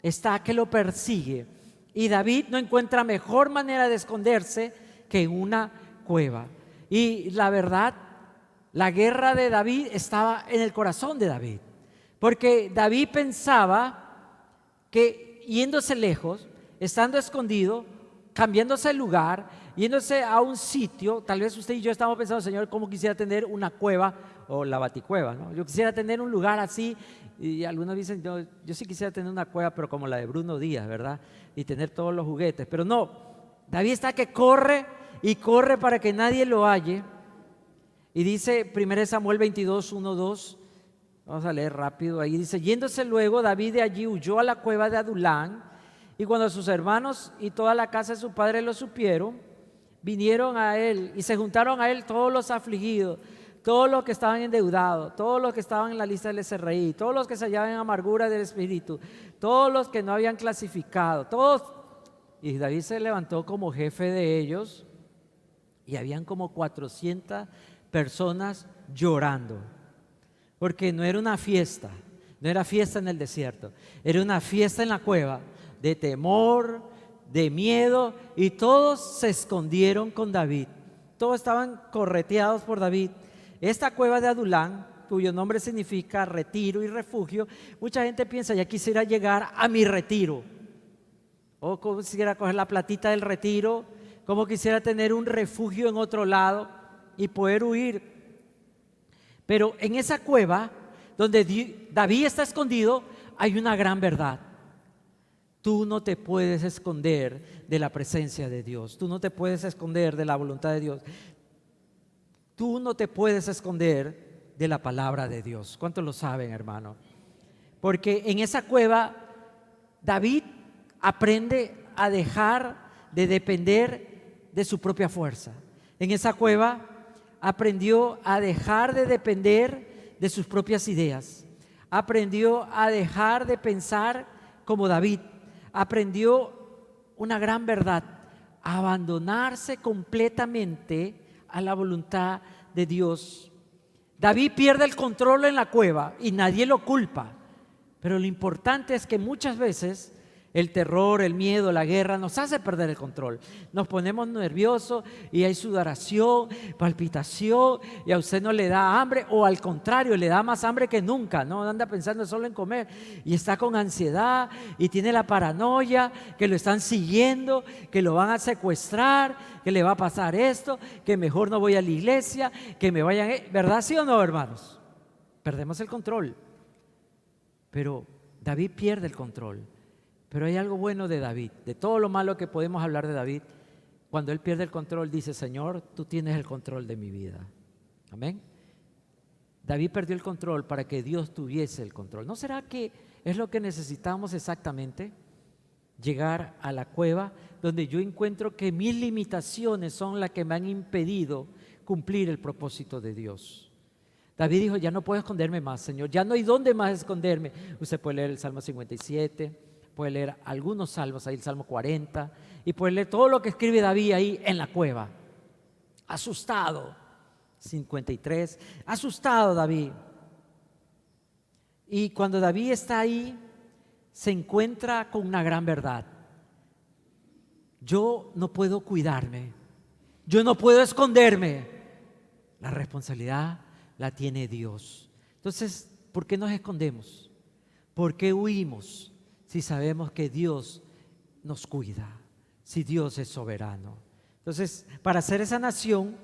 está que lo persigue, y David no encuentra mejor manera de esconderse que en una cueva. Y la verdad, la guerra de David estaba en el corazón de David, porque David pensaba que yéndose lejos, estando escondido, cambiándose el lugar, yéndose a un sitio, tal vez usted y yo estamos pensando: Señor, ¿cómo quisiera tener una cueva o la baticueva, ¿no? Yo quisiera tener un lugar así, y algunos dicen: yo sí quisiera tener una cueva, pero como la de Bruno Díaz, ¿verdad? Y tener todos los juguetes. Pero no, David está que corre y corre para que nadie lo halle. Y dice 1 Samuel 22, 1, 2, vamos a leer rápido ahí. Dice: yéndose luego David de allí, huyó a la cueva de Adulán, y cuando sus hermanos y toda la casa de su padre lo supieron, vinieron a él y se juntaron a él todos los afligidos, todos los que estaban endeudados, todos los que estaban en la lista del SRI, todos los que se hallaban en amargura del espíritu, todos los que no habían clasificado, todos. Y David se levantó como jefe de ellos, y habían como 400 personas llorando, porque no era una fiesta, no era fiesta en el desierto, era una fiesta en la cueva, de temor, de miedo, y todos se escondieron con David. Todos estaban correteados por David. Esta cueva de Adulán, cuyo nombre significa retiro y refugio, mucha gente piensa: ya quisiera llegar a mi retiro, o como quisiera coger la platita del retiro, como quisiera tener un refugio en otro lado y poder huir. Pero en esa cueva donde David está escondido, hay una gran verdad. Tú no te puedes esconder de la presencia de Dios. Tú no te puedes esconder de la voluntad de Dios. Tú no te puedes esconder de la palabra de Dios. ¿Cuántos lo saben, hermano? Porque en esa cueva David aprende a dejar de depender de su propia fuerza. En esa cueva aprendió a dejar de depender de sus propias ideas. Aprendió a dejar de pensar como David. Aprendió una gran verdad: a abandonarse completamente a la voluntad de Dios. David pierde el control en la cueva y nadie lo culpa. Pero lo importante es que muchas veces el terror, el miedo, la guerra nos hace perder el control. Nos ponemos nerviosos y hay sudoración, palpitación, y a usted no le da hambre, o al contrario, le da más hambre que nunca, ¿no? Anda pensando solo en comer y está con ansiedad y tiene la paranoia que lo están siguiendo, que lo van a secuestrar, que le va a pasar esto, que mejor no voy a la iglesia, que me vayan, ¿verdad? ¿Sí o no, hermanos? Perdemos el control. Pero David pierde el control. Pero hay algo bueno de David. De todo lo malo que podemos hablar de David, cuando él pierde el control, dice: Señor, tú tienes el control de mi vida. Amén. David perdió el control para que Dios tuviese el control. ¿No será que es lo que necesitamos exactamente? Llegar a la cueva donde yo encuentro que mis limitaciones son las que me han impedido cumplir el propósito de Dios. David dijo: ya no puedo esconderme más, Señor, ya no hay dónde más esconderme. Usted puede leer el Salmo 57, puede leer algunos salmos, ahí el Salmo 40, y puede leer todo lo que escribe David ahí en la cueva. Asustado, 53, asustado David. Y cuando David está ahí, se encuentra con una gran verdad: yo no puedo cuidarme, yo no puedo esconderme, la responsabilidad la tiene Dios. Entonces, ¿por qué nos escondemos? ¿Por qué huimos si sabemos que Dios nos cuida, si Dios es soberano? Entonces, para ser esa nación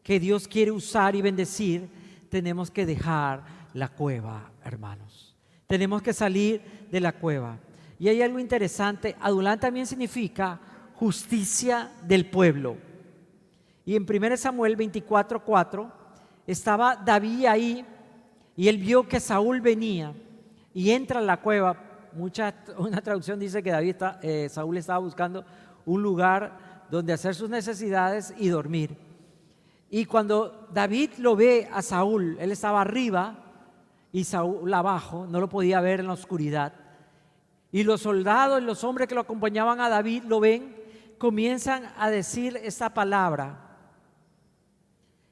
que Dios quiere usar y bendecir, tenemos que dejar la cueva, hermanos. Tenemos que salir de la cueva. Y hay algo interesante: Adulán también significa justicia del pueblo. Y en 1 Samuel 24:4 estaba David ahí y él vio que Saúl venía y entra a la cueva. Una traducción dice que Saúl estaba buscando un lugar donde hacer sus necesidades y dormir. Y cuando David lo ve a Saúl, él estaba arriba y Saúl abajo, no lo podía ver en la oscuridad. Y los soldados y los hombres que lo acompañaban a David lo ven, comienzan a decir esta palabra: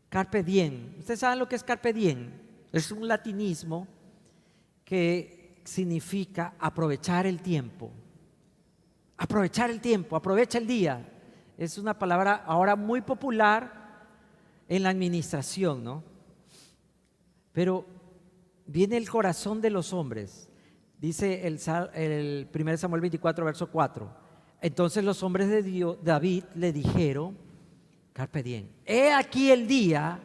carpe diem. ¿Ustedes saben lo que es carpe diem? Es un latinismo que significa aprovechar el tiempo. Aprovechar el tiempo, aprovecha el día. Es una palabra ahora muy popular en la administración, ¿no? Pero viene el corazón de los hombres. Dice el 1 Samuel 24, verso 4. Entonces los hombres de David le dijeron: carpe diem, he aquí el día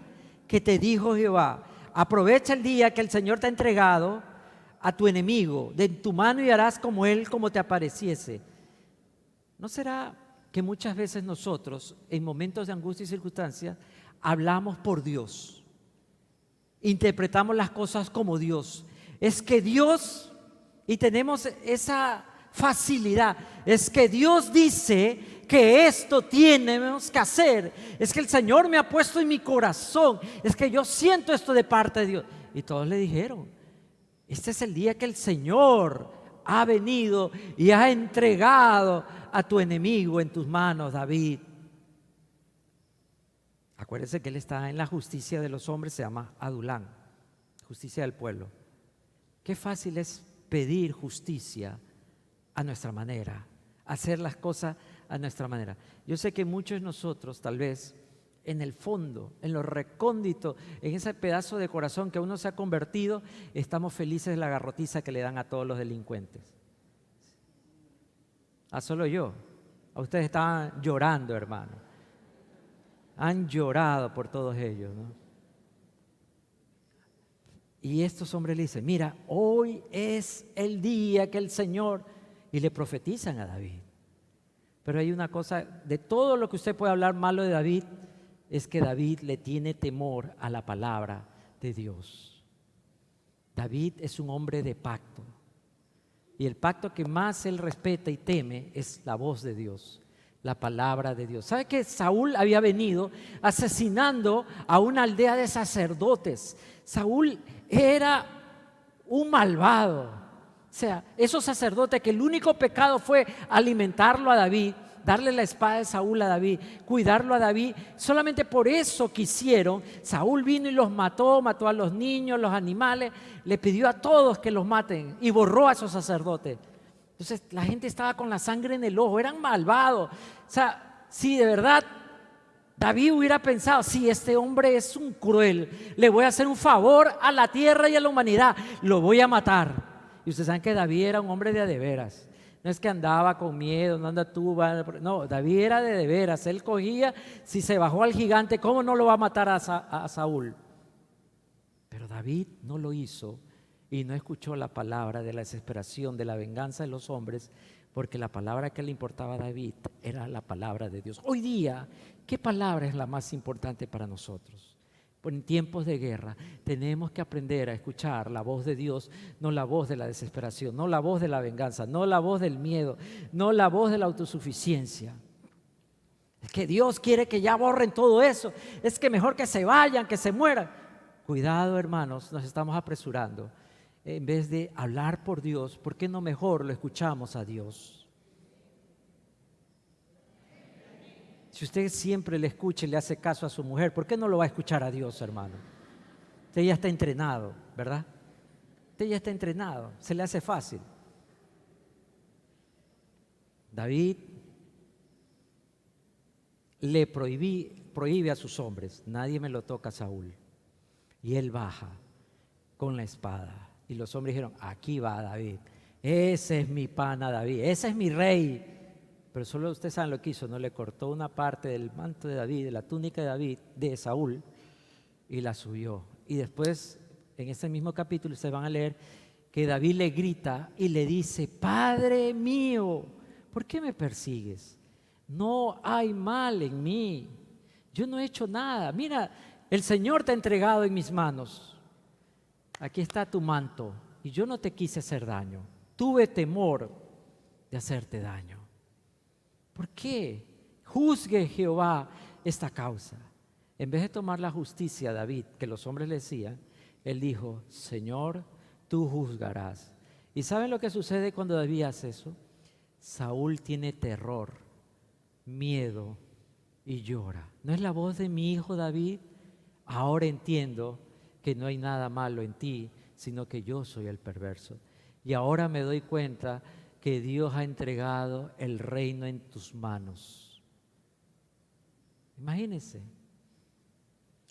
que te dijo Jehová, aprovecha el día que el Señor te ha entregado a tu enemigo de tu mano y harás como él, como te apareciese. ¿No será que muchas veces nosotros, en momentos de angustia y circunstancias, hablamos por Dios, interpretamos las cosas como Dios? Es que Dios, y tenemos esa facilidad, es que Dios dice que esto tenemos que hacer, es que el Señor me ha puesto en mi corazón, es que yo siento esto de parte de Dios. Y todos le dijeron: este es el día que el Señor ha venido y ha entregado a tu enemigo en tus manos, David. Acuérdense que él está en la justicia de los hombres, se llama Adulán, justicia del pueblo. Qué fácil es pedir justicia a nuestra manera, hacer las cosas a nuestra manera. Yo sé que muchos de nosotros, tal vez, en el fondo, en lo recóndito, en ese pedazo de corazón que uno se ha convertido, estamos felices de la garrotiza que le dan a todos los delincuentes. Solo yo. A ustedes estaban llorando, hermano. Han llorado por todos ellos, ¿no? Y estos hombres le dicen: mira, hoy es el día que el Señor... Y le profetizan a David. Pero hay una cosa: de todo lo que usted puede hablar malo de David, es que David le tiene temor a la palabra de Dios. David es un hombre de pacto. Y el pacto que más él respeta y teme es la voz de Dios, la palabra de Dios. ¿Sabe que Saúl había venido asesinando a una aldea de sacerdotes? Saúl era un malvado. O sea, esos sacerdotes que el único pecado fue alimentarlo a David, darle la espada de Saúl a David, cuidarlo a David, solamente por eso quisieron. Saúl vino y los mató a los niños, los animales, le pidió a todos que los maten y borró a esos sacerdotes. Entonces la gente estaba con la sangre en el ojo, eran malvados. O sea, si de verdad David hubiera pensado, sí, este hombre es un cruel, le voy a hacer un favor a la tierra y a la humanidad, lo voy a matar. Y ustedes saben que David era un hombre de veras. No es que andaba con miedo, no anda tú, no, David era de veras. Él cogía, si se bajó al gigante, ¿cómo no lo va a matar a Saúl? Pero David no lo hizo y no escuchó la palabra de la desesperación, de la venganza de los hombres, porque la palabra que le importaba a David era la palabra de Dios. Hoy día, ¿qué palabra es la más importante para nosotros? En tiempos de guerra tenemos que aprender a escuchar la voz de Dios, no la voz de la desesperación, no la voz de la venganza, no la voz del miedo, no la voz de la autosuficiencia. Es que Dios quiere que ya borren todo eso, es que mejor que se vayan, que se mueran. Cuidado, hermanos, nos estamos apresurando. En vez de hablar por Dios, ¿por qué no mejor lo escuchamos a Dios? Si usted siempre le escucha y le hace caso a su mujer, ¿por qué no lo va a escuchar a Dios, hermano? Usted ya está entrenado, ¿verdad? Usted ya está entrenado, se le hace fácil. David le prohíbe a sus hombres, nadie me lo toca a Saúl. Y él baja con la espada. Y los hombres dijeron, aquí va David, ese es mi pana David, ese es mi rey. Pero solo ustedes saben lo que hizo, no le cortó una parte del manto de David, de la túnica de David, de Saúl, y la subió. Y después, en ese mismo capítulo, ustedes van a leer que David le grita y le dice, Padre mío, ¿por qué me persigues? No hay mal en mí, yo no he hecho nada. Mira, el Señor te ha entregado en mis manos. Aquí está tu manto y yo no te quise hacer daño. Tuve temor de hacerte daño. ¿Por qué? Juzgue Jehová esta causa. En vez de tomar la justicia a David, que los hombres le decían, él dijo, Señor, tú juzgarás. ¿Y saben lo que sucede cuando David hace eso? Saúl tiene terror, miedo y llora. ¿No es la voz de mi hijo David? Ahora entiendo que no hay nada malo en ti, sino que yo soy el perverso. Y ahora me doy cuenta que Dios ha entregado el reino en tus manos. Imagínense,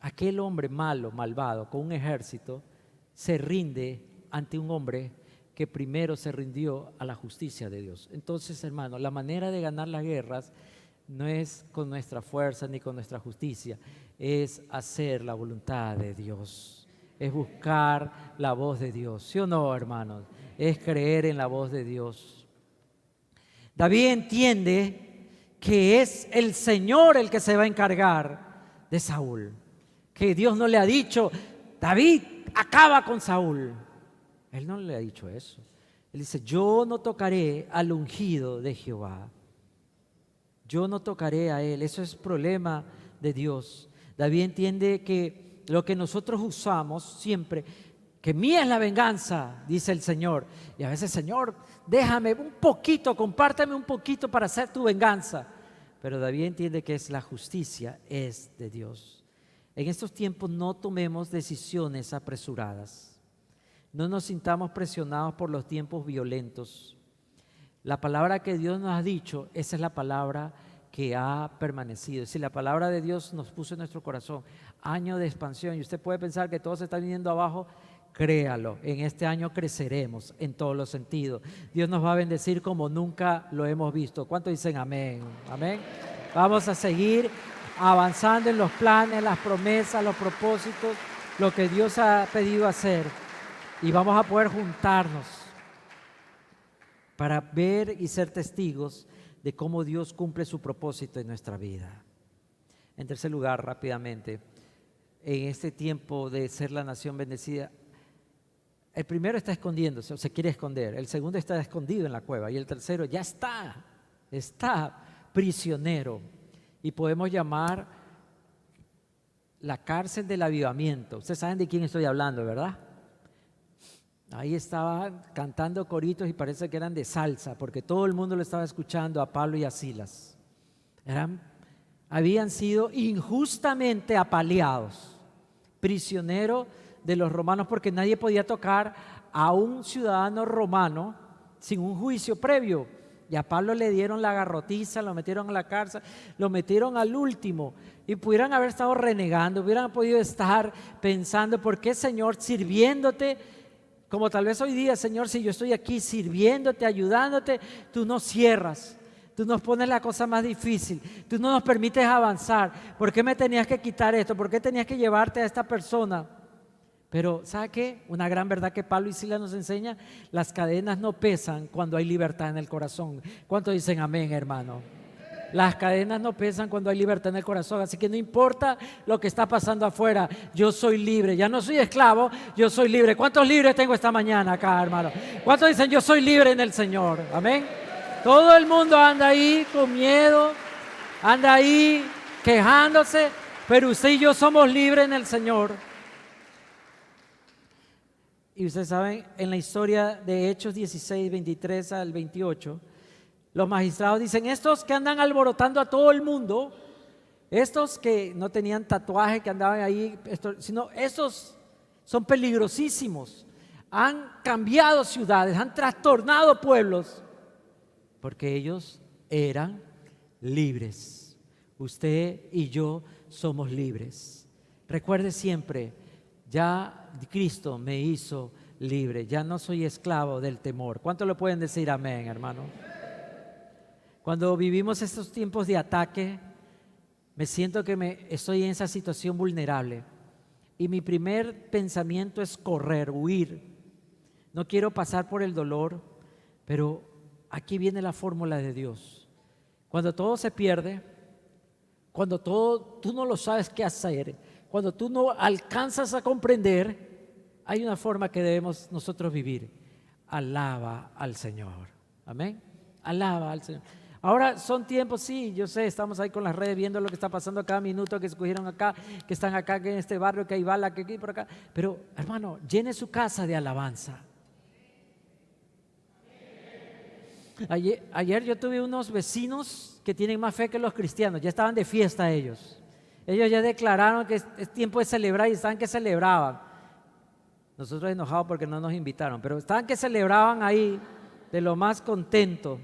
aquel hombre malo, malvado, con un ejército, se rinde ante un hombre que primero se rindió a la justicia de Dios. Entonces, hermano, la manera de ganar las guerras no es con nuestra fuerza ni con nuestra justicia, es hacer la voluntad de Dios, es buscar la voz de Dios. ¿Sí o no, hermanos? Es creer en la voz de Dios. David entiende que es el Señor el que se va a encargar de Saúl, que Dios no le ha dicho, David, acaba con Saúl. Él no le ha dicho eso. Él dice, yo no tocaré al ungido de Jehová. Yo no tocaré a él. Eso es problema de Dios. David entiende que lo que nosotros usamos siempre, que mía es la venganza, dice el Señor. Y a veces, Señor, déjame un poquito, compárteme un poquito para hacer tu venganza. Pero David entiende que la justicia es de Dios. En estos tiempos no tomemos decisiones apresuradas. No nos sintamos presionados por los tiempos violentos. La palabra que Dios nos ha dicho, esa es la palabra que ha permanecido. Es decir, la palabra de Dios nos puso en nuestro corazón. Año de expansión. Y usted puede pensar que todo se está viniendo abajo. Créalo, en este año creceremos en todos los sentidos. Dios nos va a bendecir como nunca lo hemos visto. ¿Cuántos dicen amén? Amén. Vamos a seguir avanzando en los planes, las promesas, los propósitos, lo que Dios ha pedido hacer. Y vamos a poder juntarnos para ver y ser testigos de cómo Dios cumple su propósito en nuestra vida. En tercer lugar, rápidamente, en este tiempo de ser la nación bendecida, el primero está escondiéndose o se quiere esconder, el segundo está escondido en la cueva y el tercero ya está prisionero, y podemos llamar la cárcel del avivamiento. Ustedes saben de quién estoy hablando, ¿verdad? Ahí estaba cantando coritos y parece que eran de salsa, porque todo el mundo lo estaba escuchando a Pablo y a Silas. Habían sido injustamente apaleados, prisioneros de los romanos, porque nadie podía tocar a un ciudadano romano sin un juicio previo. Y a Pablo le dieron la garrotiza, lo metieron a la cárcel, lo metieron al último. Y pudieran haber estado renegando, hubieran podido estar pensando: ¿por qué, Señor, sirviéndote? Como tal vez hoy día: Señor, si yo estoy aquí sirviéndote, ayudándote, tú nos cierras, tú nos pones la cosa más difícil, tú no nos permites avanzar. ¿Por qué me tenías que quitar esto? ¿Por qué tenías que llevarte a esta persona? Pero ¿sabe qué? Una gran verdad que Pablo y Silas nos enseña: las cadenas no pesan cuando hay libertad en el corazón. ¿Cuántos dicen amén, hermano? Las cadenas no pesan cuando hay libertad en el corazón. Así que no importa lo que está pasando afuera, yo soy libre. Ya no soy esclavo, yo soy libre. ¿Cuántos libres tengo esta mañana acá, hermano? ¿Cuántos dicen yo soy libre en el Señor? Amén. Todo el mundo anda ahí con miedo, anda ahí quejándose, pero usted y yo somos libres en el Señor. Y ustedes saben, en la historia de Hechos 16, 23 al 28, los magistrados dicen: estos que andan alborotando a todo el mundo, estos que no tenían tatuaje, que andaban ahí, sino estos son peligrosísimos, han cambiado ciudades, han trastornado pueblos, porque ellos eran libres. Usted y yo somos libres. Recuerde siempre: ya Cristo me hizo libre, ya no soy esclavo del temor. ¿Cuánto le pueden decir amén, hermano? Cuando vivimos estos tiempos de ataque, me siento que estoy en esa situación vulnerable, y mi primer pensamiento es correr, huir. No quiero pasar por el dolor, pero aquí viene la fórmula de Dios. Cuando todo se pierde, cuando tú no lo sabes qué hacer, cuando tú no alcanzas a comprender, hay una forma que debemos nosotros vivir: alaba al Señor. Amén. Alaba al Señor. Ahora son tiempos, sí, yo sé, estamos ahí con las redes viendo lo que está pasando cada minuto, que escogieron acá, que están acá, que en este barrio, que hay bala, que aquí por acá. Pero, hermano, llene su casa de alabanza. Ayer yo tuve unos vecinos que tienen más fe que los cristianos, ya estaban de fiesta ellos. Ellos ya declararon que es tiempo de celebrar y estaban que celebraban. Nosotros enojados porque no nos invitaron, pero estaban que celebraban ahí de lo más contento.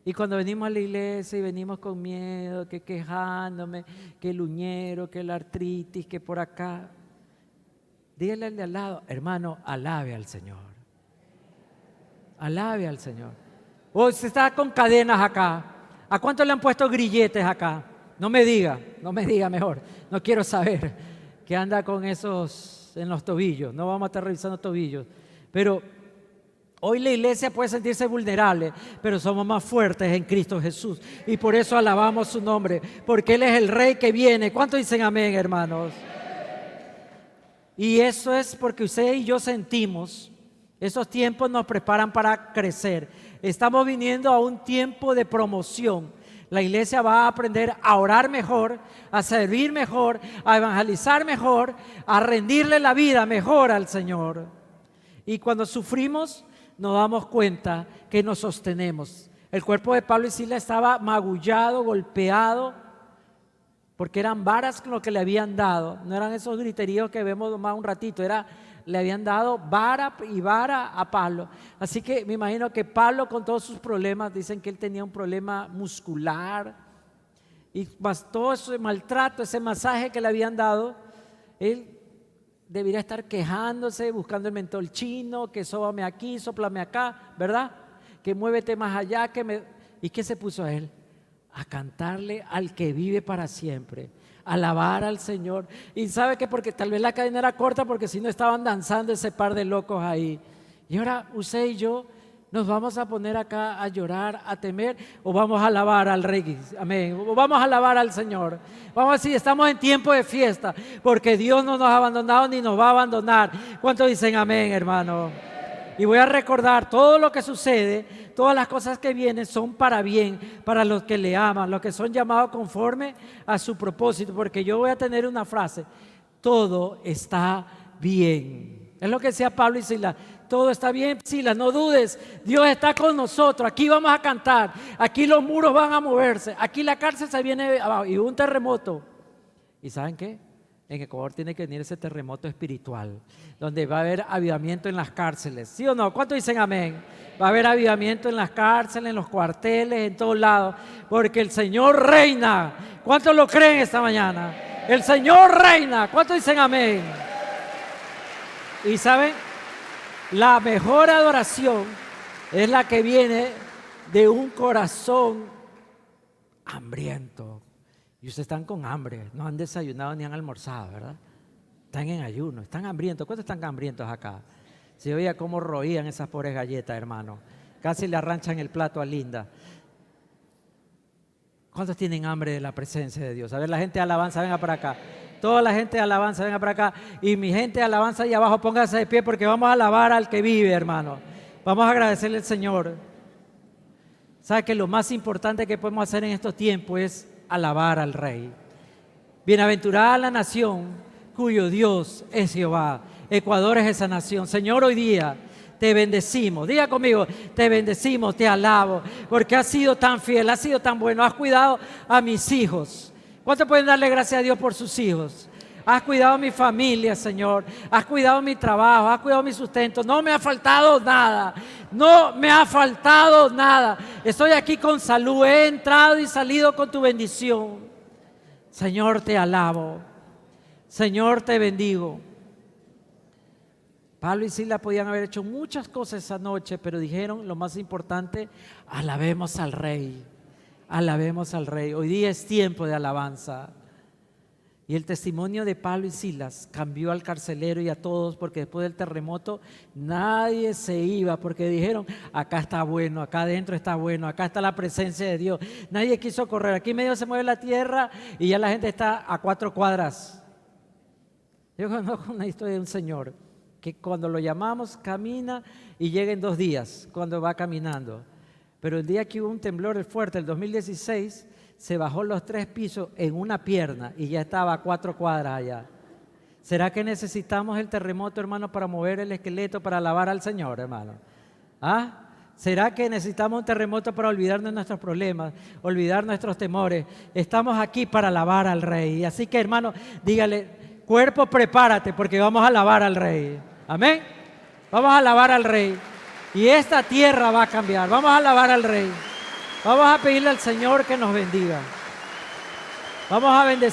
Y cuando venimos a la iglesia y venimos con miedo, que quejándome, que el uñero, que la artritis, que por acá, dígale al de al lado: hermano, alabe al Señor. Alabe al Señor. O se está con cadenas acá. ¿A cuánto le han puesto grilletes acá? No me diga mejor. No quiero saber que anda con esos en los tobillos. No vamos a estar revisando tobillos. Pero hoy la iglesia puede sentirse vulnerable, pero somos más fuertes en Cristo Jesús. Y por eso alabamos su nombre, porque Él es el Rey que viene. ¿Cuántos dicen amén, hermanos? Y eso es porque usted y yo sentimos, esos tiempos nos preparan para crecer. Estamos viniendo a un tiempo de promoción. La iglesia va a aprender a orar mejor, a servir mejor, a evangelizar mejor, a rendirle la vida mejor al Señor. Y cuando sufrimos, nos damos cuenta que nos sostenemos. El cuerpo de Pablo y Silas estaba magullado, golpeado, porque eran varas lo que le habían dado. No eran esos griteríos que vemos más un ratito, le habían dado vara y vara a Pablo. Así que me imagino que Pablo, con todos sus problemas, dicen que él tenía un problema muscular, y más todo ese maltrato, ese masaje que le habían dado, él debería estar quejándose, buscando el mentol chino, que sóbame aquí, sóplame acá, ¿verdad? Que muévete más allá, ¿Y qué se puso a él? A cantarle al que vive para siempre, alabar al Señor. Y sabe que porque tal vez la cadena era corta, porque si no estaban danzando ese par de locos ahí. Y ahora usted y yo ¿Nos vamos a poner acá a llorar, a temer, o vamos a alabar al Rey? Amén. O vamos a alabar al Señor. Vamos a decir, estamos en tiempo de fiesta, porque Dios no nos ha abandonado ni nos va a abandonar. ¿Cuántos dicen amén, hermano? Y voy a recordar todo lo que sucede, todas las cosas que vienen son para bien, para los que le aman, los que son llamados conforme a su propósito, porque yo voy a tener una frase: todo está bien. Es lo que decía Pablo y Silas. Todo está bien, Silas, no dudes, Dios está con nosotros, aquí vamos a cantar, aquí los muros van a moverse, aquí la cárcel se viene abajo, y hubo un terremoto. ¿Y saben qué? En Ecuador tiene que venir ese terremoto espiritual, donde va a haber avivamiento en las cárceles, ¿sí o no? ¿Cuántos dicen amén? Va a haber avivamiento en las cárceles, en los cuarteles, en todos lados, porque el Señor reina. ¿Cuántos lo creen esta mañana? El Señor reina. ¿Cuántos dicen amén? Y ¿saben? La mejor adoración es la que viene de un corazón hambriento. Y ustedes están con hambre, no han desayunado ni han almorzado, ¿verdad? Están en ayuno, están hambrientos. ¿Cuántos están hambrientos acá? Se oía cómo roían esas pobres galletas, hermano. Casi le arranchan el plato a Linda. ¿Cuántos tienen hambre de la presencia de Dios? A ver, la gente de alabanza, venga para acá. Toda la gente de alabanza, venga para acá. Y mi gente de alabanza ahí abajo, pónganse de pie porque vamos a alabar al que vive, hermano. Vamos a agradecerle al Señor. ¿Sabe que lo más importante que podemos hacer en estos tiempos es alabar al Rey? Bienaventurada la nación cuyo Dios es Jehová. Ecuador es esa nación. Señor, hoy día te bendecimos. Diga conmigo, te bendecimos, te alabo, porque has sido tan fiel, has sido tan bueno, has cuidado a mis hijos. ¿Cuántos pueden darle gracias a Dios por sus hijos? Has cuidado a mi familia, Señor. Has cuidado mi trabajo, has cuidado mi sustento. No me ha faltado nada. No me ha faltado nada. Estoy aquí con salud. He entrado y salido con tu bendición. Señor, te alabo. Señor, te bendigo. Pablo y Silas podían haber hecho muchas cosas esa noche, pero dijeron lo más importante: alabemos al Rey. Alabemos al Rey. Hoy día es tiempo de alabanza. Y el testimonio de Pablo y Silas cambió al carcelero y a todos, porque después del terremoto nadie se iba, porque dijeron: acá está bueno, acá adentro está bueno, acá está la presencia de Dios. Nadie quiso correr. Aquí medio se mueve la tierra y ya la gente está a 4 cuadras. Yo conozco una historia de un señor que cuando lo llamamos camina y llega en 2 días cuando va caminando. Pero el día que hubo un temblor fuerte, el 2016, se bajó los 3 pisos en una pierna y ya estaba a 4 cuadras allá. ¿Será que necesitamos el terremoto, hermano, para mover el esqueleto, para alabar al Señor, hermano? ¿Ah? ¿Será que necesitamos un terremoto para olvidarnos de nuestros problemas, olvidar nuestros temores? Estamos aquí para alabar al Rey. Así que, hermano, dígale: cuerpo, prepárate, porque vamos a alabar al Rey. Amén. Vamos a alabar al Rey. Y esta tierra va a cambiar. Vamos a alabar al Rey. Vamos a pedirle al Señor que nos bendiga. Vamos a bendecir.